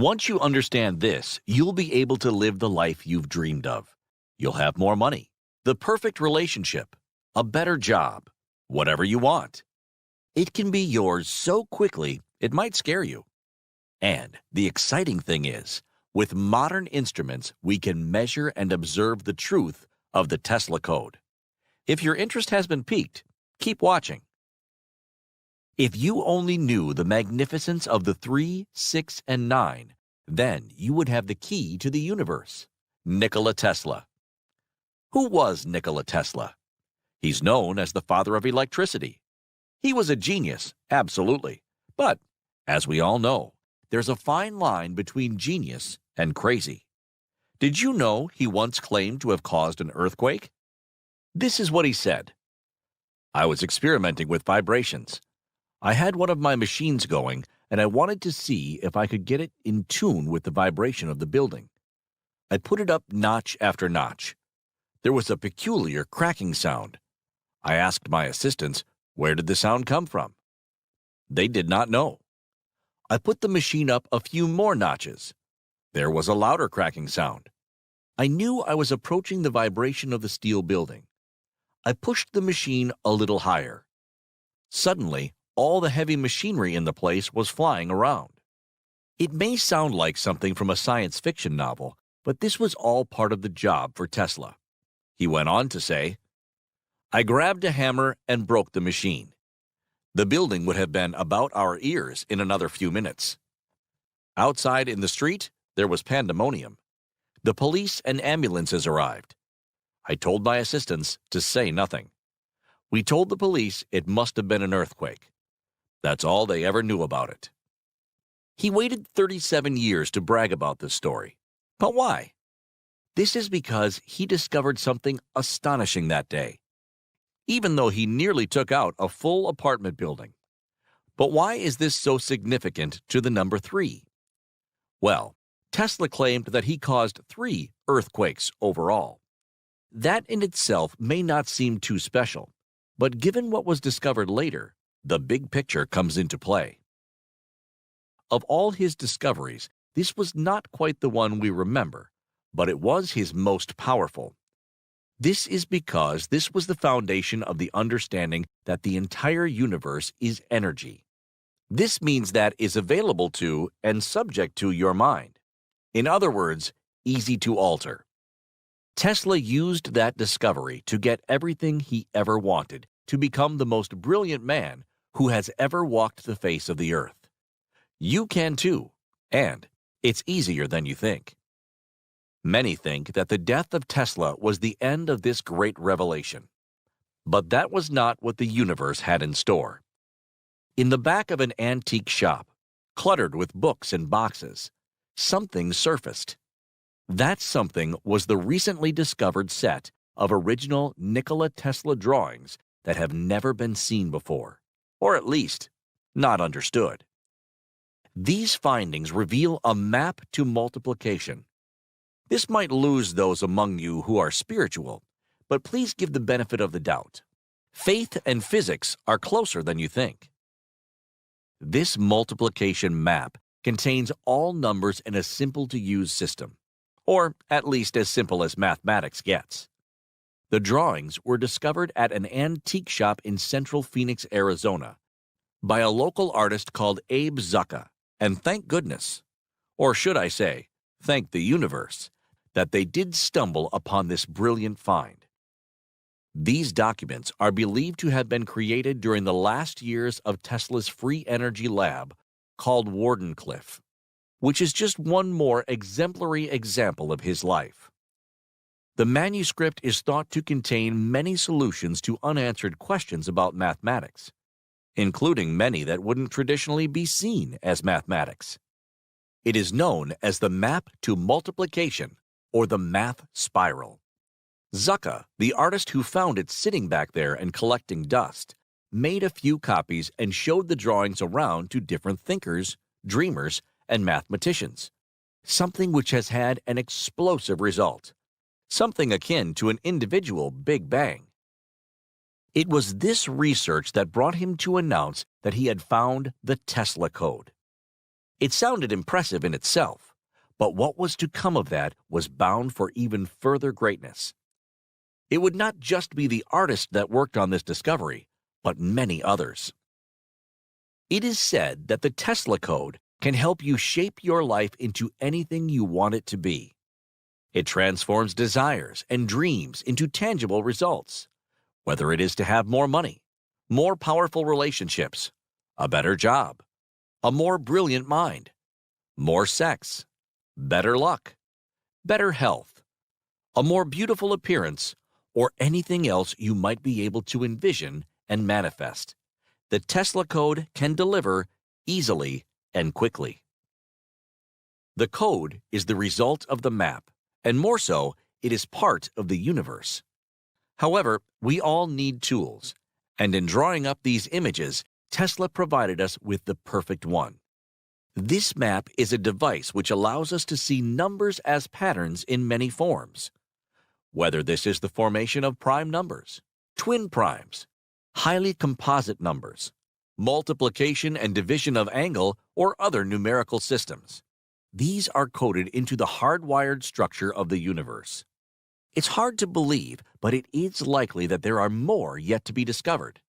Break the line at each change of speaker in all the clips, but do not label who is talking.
Once you understand this, you'll be able to live the life you've dreamed of. You'll have more money, the perfect relationship, a better job, whatever you want. It can be yours so quickly it might scare you. And the exciting thing is, with modern instruments, we can measure and observe the truth of the Tesla code. If your interest has been piqued, keep watching. If you only knew the magnificence of the 3, 6, and 9, then you would have the key to the universe. Nikola Tesla. Who was Nikola Tesla? He's known as the father of electricity. He was a genius, absolutely. But, as we all know, there's a fine line between genius and crazy. Did you know he once claimed to have caused an earthquake? This is what he said. "I was experimenting with vibrations. I had one of my machines going, and I wanted to see if I could get it in tune with the vibration of the building. I put it up notch after notch. There was a peculiar cracking sound. I asked my assistants, where did the sound come from? They did not know. I put the machine up a few more notches. There was a louder cracking sound. I knew I was approaching the vibration of the steel building. I pushed the machine a little higher. Suddenly, all the heavy machinery in the place was flying around." It may sound like something from a science fiction novel, but this was all part of the job for Tesla. He went on to say, "I grabbed a hammer and broke the machine. The building would have been about our ears in another few minutes. Outside in the street, there was pandemonium. The police and ambulances arrived. I told my assistants to say nothing. We told the police it must have been an earthquake. That's all they ever knew about it." He waited 37 years to brag about this story. But why? This is because he discovered something astonishing that day, even though he nearly took out a full apartment building. But why is this so significant to the number 3? Well, Tesla claimed that he caused 3 earthquakes overall. That in itself may not seem too special, but given what was discovered later, the big picture comes into play. Of all his discoveries, this was not quite the one we remember, but it was his most powerful. This is because this was the foundation of the understanding that the entire universe is energy. This means that is available to and subject to your mind. In other words, easy to alter. Tesla used that discovery to get everything he ever wanted, to become the most brilliant man who has ever walked the face of the earth. You can too, and it's easier than you think. Many think that the death of Tesla was the end of this great revelation. But that was not what the universe had in store. In the back of an antique shop, cluttered with books and boxes, something surfaced. That something was the recently discovered set of original Nikola Tesla drawings that have never been seen before, or at least, not understood. These findings reveal a map to multiplication. This might lose those among you who are spiritual, but please give the benefit of the doubt. Faith and physics are closer than you think. This multiplication map contains all numbers in a simple-to-use system, or at least as simple as mathematics gets. The drawings were discovered at an antique shop in central Phoenix, Arizona, by a local artist called Abe Zucca, and thank goodness, or should I say, thank the universe, that they did stumble upon this brilliant find. These documents are believed to have been created during the last years of Tesla's free energy lab called Wardenclyffe, which is just one more exemplary example of his life. The manuscript is thought to contain many solutions to unanswered questions about mathematics, including many that wouldn't traditionally be seen as mathematics. It is known as the map to multiplication, or the math spiral. Zucca, the artist who found it sitting back there and collecting dust, made a few copies and showed the drawings around to different thinkers, dreamers, and mathematicians, something which has had an explosive result, something akin to an individual Big Bang. It was this research that brought him to announce that he had found the Tesla code. It sounded impressive in itself, but what was to come of that was bound for even further greatness. It would not just be the artist that worked on this discovery, but many others. It is said that the Tesla code can help you shape your life into anything you want it to be. It transforms desires and dreams into tangible results, whether it is to have more money, more powerful relationships, a better job, a more brilliant mind, more sex, better luck, better health, a more beautiful appearance, or anything else you might be able to envision and manifest. The Tesla code can deliver easily and quickly. The code is the result of the map, and more so, it is part of the universe. However, we all need tools, and in drawing up these images, Tesla provided us with the perfect one. This map is a device which allows us to see numbers as patterns in many forms. Whether this is the formation of prime numbers, twin primes, highly composite numbers, multiplication and division of angle, or other numerical systems. These are coded into the hardwired structure of the universe. It's hard to believe, but it is likely that there are more yet to be discovered.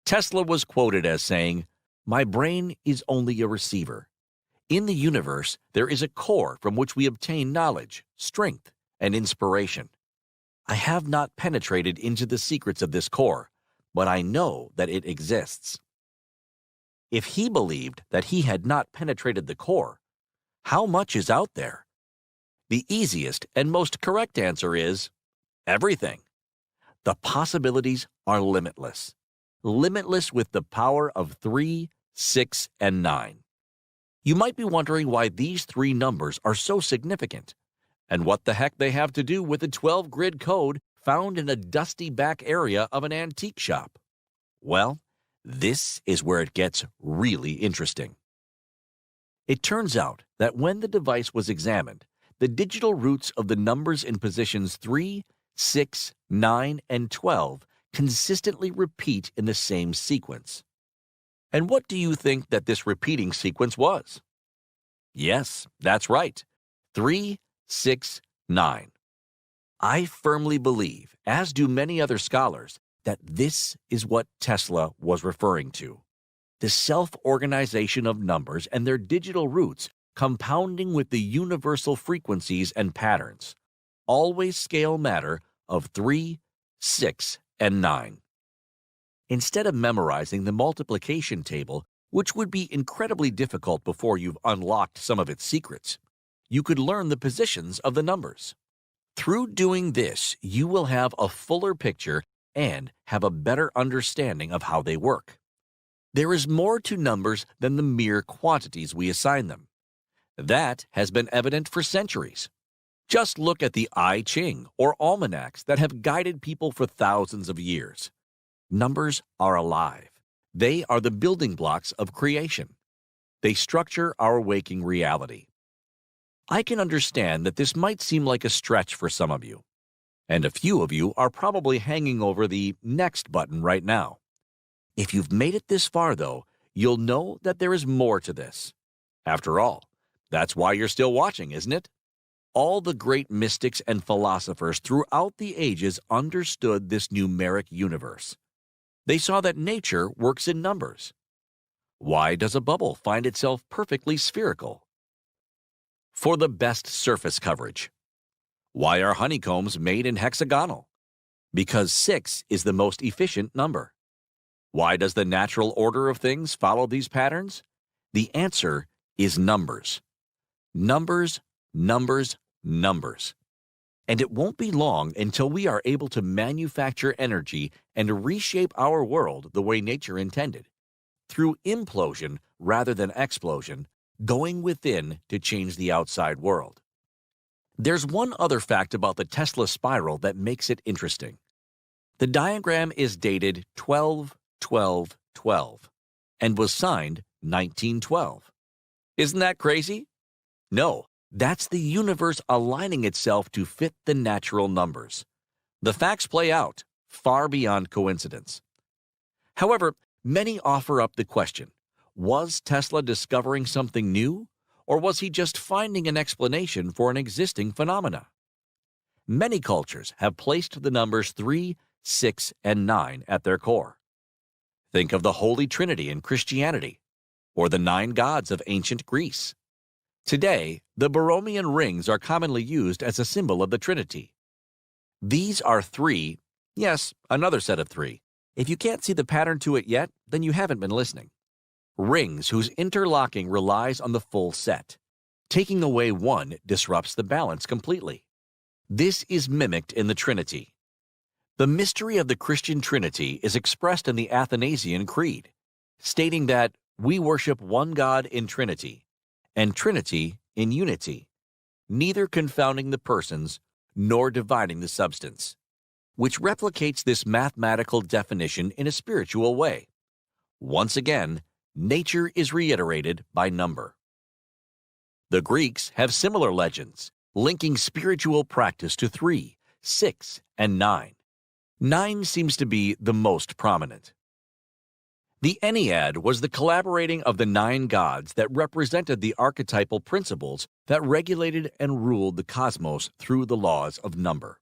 Tesla was quoted as saying, "My brain is only a receiver. In the universe, there is a core from which we obtain knowledge, strength, and inspiration. I have not penetrated into the secrets of this core, but I know that it exists." If he believed that he had not penetrated the core, how much is out there? The easiest and most correct answer is everything. The possibilities are limitless. Limitless with the power of 3, 6, and 9. You might be wondering why these three numbers are so significant, and what the heck they have to do with the 12-grid code found in a dusty back area of an antique shop. Well, this is where it gets really interesting. It turns out that when the device was examined, the digital roots of the numbers in positions 3, 6, 9, and 12 consistently repeat in the same sequence. And what do you think that this repeating sequence was? Yes, that's right. 3, 6, 9. I firmly believe, as do many other scholars, that this is what Tesla was referring to. The self-organization of numbers and their digital roots compounding with the universal frequencies and patterns, always scale matter of 3, 6, and 9. Instead of memorizing the multiplication table, which would be incredibly difficult before you've unlocked some of its secrets, you could learn the positions of the numbers. Through doing this, you will have a fuller picture and have a better understanding of how they work. There is more to numbers than the mere quantities we assign them. That has been evident for centuries. Just look at the I Ching or almanacs that have guided people for thousands of years. Numbers are alive. They are the building blocks of creation. They structure our waking reality. I can understand that this might seem like a stretch for some of you, and a few of you are probably hanging over the next button right now. If you've made it this far, though, you'll know that there is more to this. After all, that's why you're still watching, isn't it? All the great mystics and philosophers throughout the ages understood this numeric universe. They saw that nature works in numbers. Why does a bubble find itself perfectly spherical? For the best surface coverage. Why are honeycombs made in hexagonal? Because 6 is the most efficient number. Why does the natural order of things follow these patterns? The answer is numbers. Numbers, numbers, numbers. And it won't be long until we are able to manufacture energy and reshape our world the way nature intended, through implosion rather than explosion, going within to change the outside world. There's one other fact about the Tesla spiral that makes it interesting. The diagram is dated 12-12-12 and was signed 1912. Isn't that crazy? No, that's the universe aligning itself to fit the natural numbers. The facts play out, far beyond coincidence. However, many offer up the question, Was Tesla discovering something new, or was he just finding an explanation for an existing phenomena? Many cultures have placed the numbers 3, 6, and 9 at their core. Think of the Holy Trinity in Christianity, or the 9 gods of ancient Greece. Today, the Borromean rings are commonly used as a symbol of the Trinity. These are 3, yes, another set of 3. If you can't see the pattern to it yet, then you haven't been listening. Rings whose interlocking relies on the full set. Taking away one disrupts the balance completely. This is mimicked in the Trinity. The mystery of the Christian Trinity is expressed in the Athanasian Creed, stating that we worship one God in Trinity, and Trinity in unity, neither confounding the persons nor dividing the substance, which replicates this mathematical definition in a spiritual way. Once again, nature is reiterated by number. The Greeks have similar legends, linking spiritual practice to 3, 6, and 9. 9 seems to be the most prominent. The Ennead was the collaborating of the 9 gods that represented the archetypal principles that regulated and ruled the cosmos through the laws of number.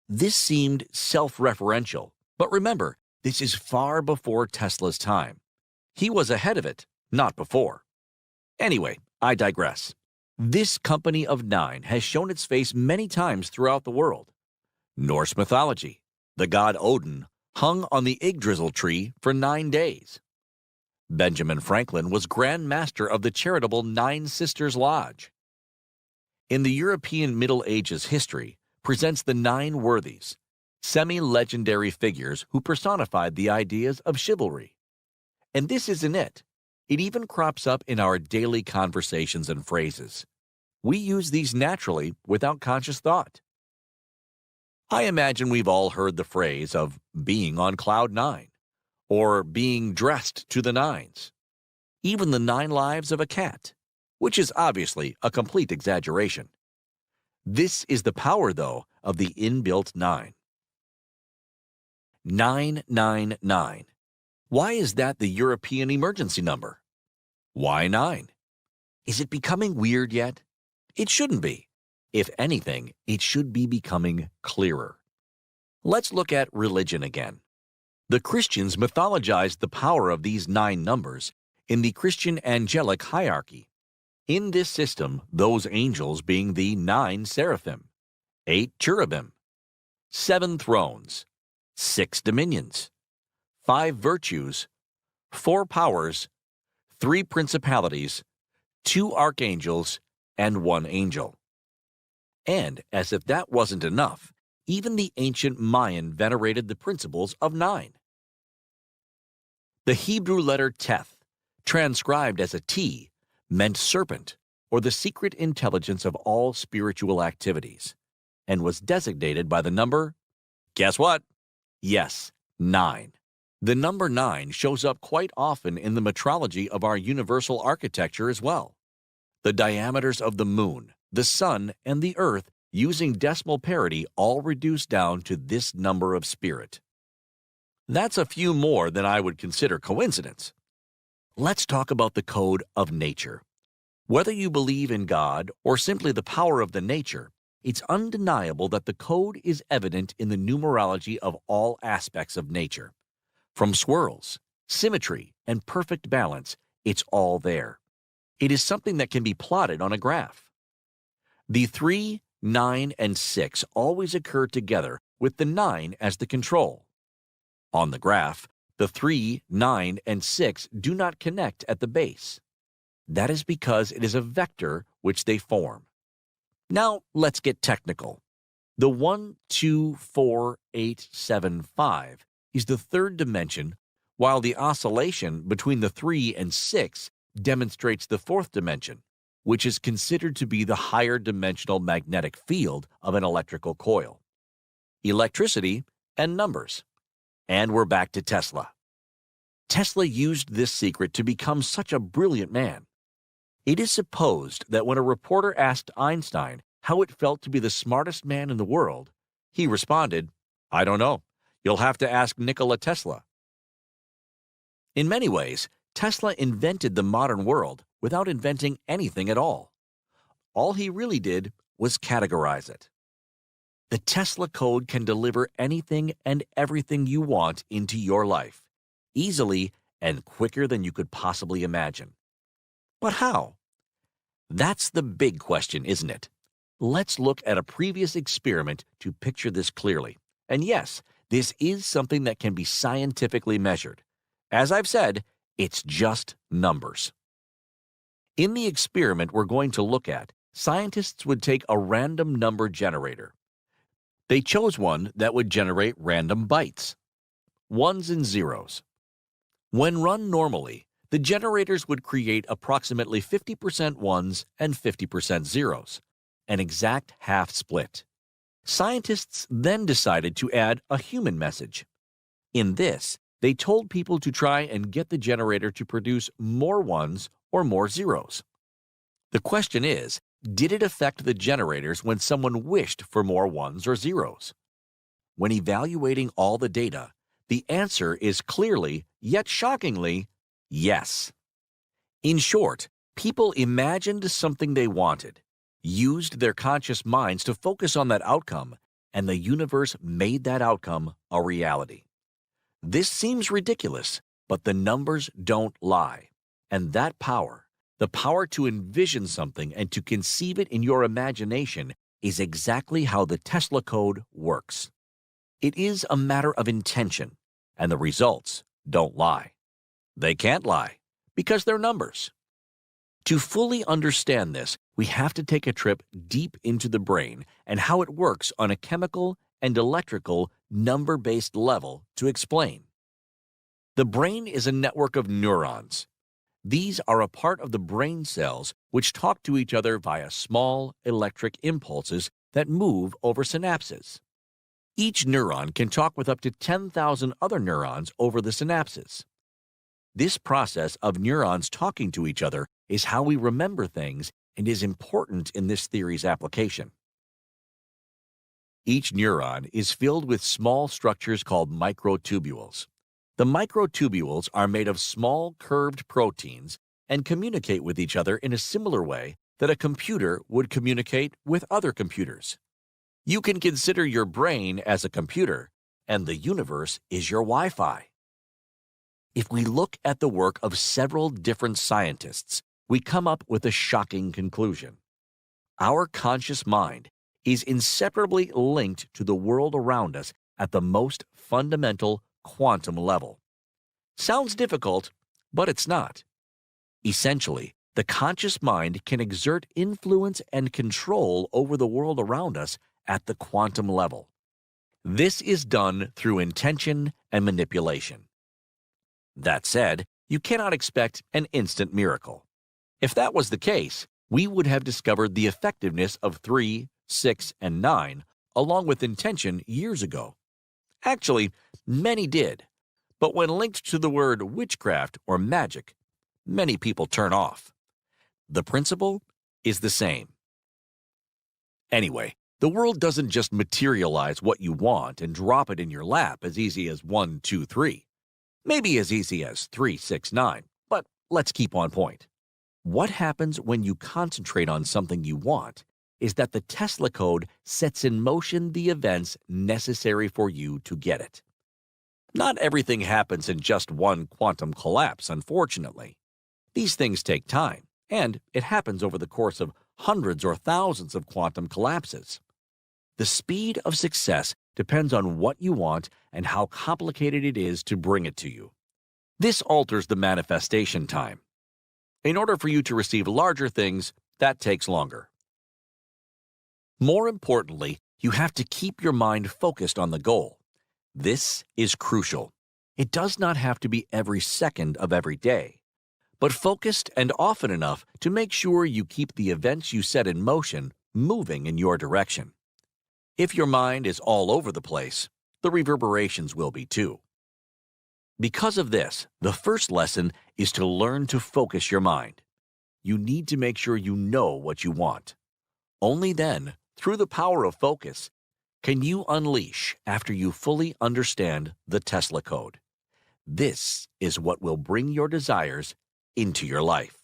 This seemed self-referential, but remember, this is far before Tesla's time. He was ahead of it, not before. Anyway, I digress. This company of 9 has shown its face many times throughout the world. Norse mythology, the god Odin hung on the Yggdrasil tree for 9 days. Benjamin Franklin was Grand Master of the charitable Nine Sisters Lodge. In the European Middle Ages history presents the 9 worthies, semi-legendary figures who personified the ideas of chivalry. And this isn't it. It even crops up in our daily conversations and phrases. We use these naturally without conscious thought. I imagine we've all heard the phrase of being on cloud 9, or being dressed to the nines. Even the 9 lives of a cat, which is obviously a complete exaggeration. This is the power, though, of the inbuilt 9. 999. Why is that the European emergency number? Why 9? Is it becoming weird yet? It shouldn't be. If anything, it should be becoming clearer. Let's look at religion again. The Christians mythologized the power of these 9 numbers in the Christian angelic hierarchy. In this system, those angels being the 9 seraphim, 8 cherubim, 7 thrones, 6 dominions, 5 virtues, 4 powers, 3 principalities, 2 archangels, and 1 angel. And as if that wasn't enough, even the ancient Mayan venerated the principles of 9. The Hebrew letter Teth, transcribed as a T, meant serpent, or the secret intelligence of all spiritual activities, and was designated by the number, guess what? Yes, 9. The number 9 shows up quite often in the metrology of our universal architecture as well. The diameters of the moon, the sun, and the earth using decimal parity all reduce down to this number of spirit. That's a few more than I would consider coincidence. Let's talk about the code of nature. Whether you believe in God or simply the power of the nature, it's undeniable that the code is evident in the numerology of all aspects of nature. From swirls, symmetry, and perfect balance, it's all there. It is something that can be plotted on a graph. The 3, 9, and 6 always occur together with the 9 as the control. On the graph, the 3, 9, and 6 do not connect at the base. That is because it is a vector which they form. Now, let's get technical. The 1, 2, 4, 8, 7, 5 is the third dimension, while the oscillation between the 3 and 6 demonstrates the fourth dimension, which is considered to be the higher dimensional magnetic field of an electrical coil. Electricity and numbers. And we're back to Tesla. Tesla used this secret to become such a brilliant man. It is supposed that when a reporter asked Einstein how it felt to be the smartest man in the world, he responded, "I don't know. You'll have to ask Nikola Tesla." In many ways, Tesla invented the modern world without inventing anything at all. All he really did was categorize it. The Tesla code can deliver anything and everything you want into your life, easily and quicker than you could possibly imagine. But how? That's the big question, isn't it? Let's look at a previous experiment to picture this clearly. And yes, this is something that can be scientifically measured. As I've said, it's just numbers. In the experiment we're going to look at, scientists would take a random number generator. They chose one that would generate random bytes, ones and zeros. When run normally, the generators would create approximately 50% ones and 50% zeros, an exact half split. Scientists then decided to add a human message. In this, they told people to try and get the generator to produce more ones or more zeros. The question is, did it affect the generators when someone wished for more ones or zeros? When evaluating all the data, the answer is clearly, yet shockingly, yes. In short, people imagined something they wanted, used their conscious minds to focus on that outcome, and the universe made that outcome a reality. This seems ridiculous, but the numbers don't lie. And that power, the power to envision something and to conceive it in your imagination, is exactly how the Tesla code works. It is a matter of intention, and the results don't lie. They can't lie, because they're numbers. To fully understand this, we have to take a trip deep into the brain and how it works on a chemical and electrical number-based level to explain. The brain is a network of neurons. These are a part of the brain cells which talk to each other via small electric impulses that move over synapses. Each neuron can talk with up to 10,000 other neurons over the synapses. This process of neurons talking to each other is how we remember things and is important in this theory's application. Each neuron is filled with small structures called microtubules. The microtubules are made of small curved proteins and communicate with each other in a similar way that a computer would communicate with other computers. You can consider your brain as a computer, and the universe is your Wi-Fi. If we look at the work of several different scientists, we come up with a shocking conclusion. Our conscious mind is inseparably linked to the world around us at the most fundamental quantum level. Sounds difficult, but it's not. Essentially, the conscious mind can exert influence and control over the world around us at the quantum level. This is done through intention and manipulation. That said, you cannot expect an instant miracle. If that was the case, we would have discovered the effectiveness of 3, 6, and 9 along with intention years ago. Actually, many did, but when linked to the word witchcraft or magic, many people turn off. The principle is the same. Anyway, the world doesn't just materialize what you want and drop it in your lap as easy as 1, 2, 3. Maybe as easy as 3, 6, 9, but let's keep on point. What happens when you concentrate on something you want is that the Tesla code sets in motion the events necessary for you to get it. Not everything happens in just one quantum collapse, unfortunately. These things take time, and it happens over the course of hundreds or thousands of quantum collapses. The speed of success depends on what you want and how complicated it is to bring it to you. This alters the manifestation time. In order for you to receive larger things, that takes longer. More importantly, you have to keep your mind focused on the goal. This is crucial. It does not have to be every second of every day, but focused and often enough to make sure you keep the events you set in motion moving in your direction. If your mind is all over the place, the reverberations will be too. Because of this, the first lesson is to learn to focus your mind. You need to make sure you know what you want. Only then, through the power of focus, can you unleash after you fully understand the Tesla code. This is what will bring your desires into your life.